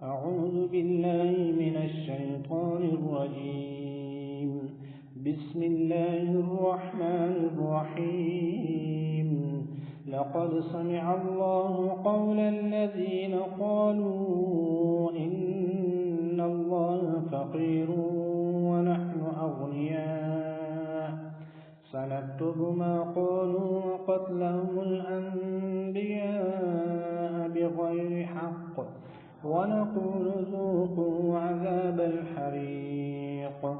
أعوذ بالله من الشيطان الرجيم. بسم الله الرحمن الرحيم. لقد سمع الله قول الذين قالوا إن الله فقير ونحن أغنياء سنكتب ما قالوا وقتلهم الأنبياء بغير حق ونقول ذوقوا عذاب الحريق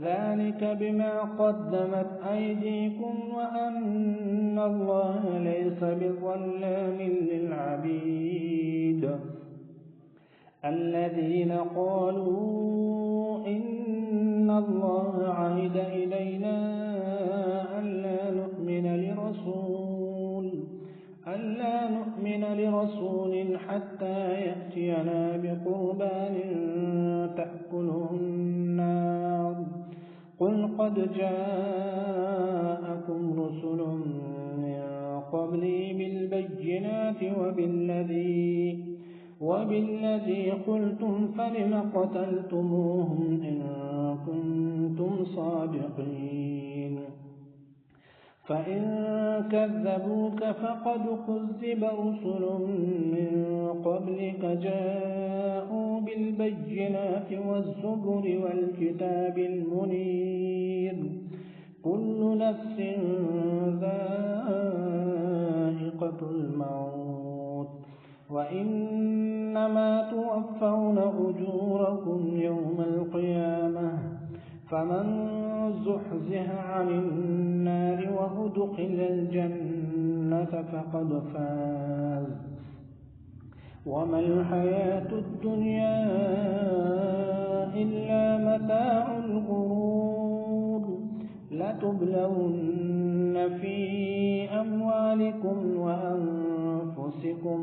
ذلك بما قدمت أيديكم وأن الله ليس بظلام للعبيد. الذين قالوا إن الله عهد إلينا ألا نؤمن لرسول حتى يأتينا بقربان تأكله النار قل قد جاءكم رسل من قبلي بالبينات وبالذي قلتم فلم قتلتموهم إن كنتم صادقين. فإن كذبوك فقد كذب رسل من قبلك جاءوا بالبينات والزبر والكتاب المنير كل نفس ذائقة الموت وإنما توفون أجوركم يوم القيامة فمن زحزح عن النار وأدخل الجنة فقد فاز وما الحياة الدنيا إلا متاع الغرور. لتبلون في أموالكم وأنفسكم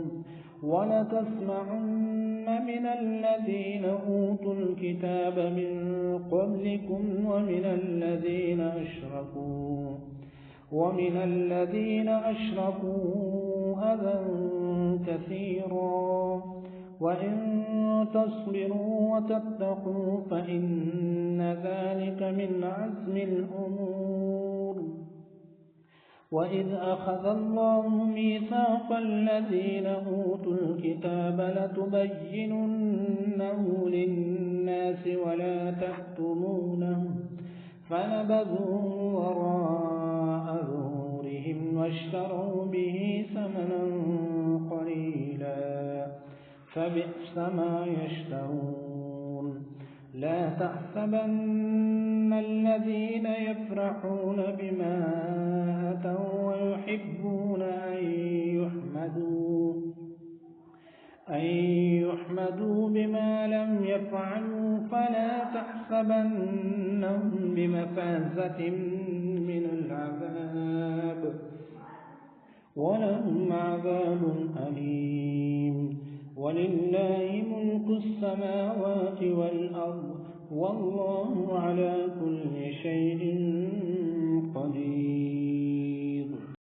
ولتسمعن من الذين أوتوا الكتاب من قبلكم ومن الذين أشركوا أذى كثيرا وإن تصبروا وتتقوا فإن ذلك من عزم الأمور. وإذ أخذ الله ميثاق الذين أوتوا الكتاب لتبيننه للناس ولا تكتمونه فنبذوه وراء ظهورهم واشتروا به ثمنا قليلا فبئس ما يشترون. لا تحسبن الذين يفرحون بما أتوا ويحبون أن يحمدوا بما لم يفعلوا فلا تحسبنهم بمفازة من العذاب ولهم عذاب أليم. ولله ملك السماوات والأرض والله على كل شيء قدير.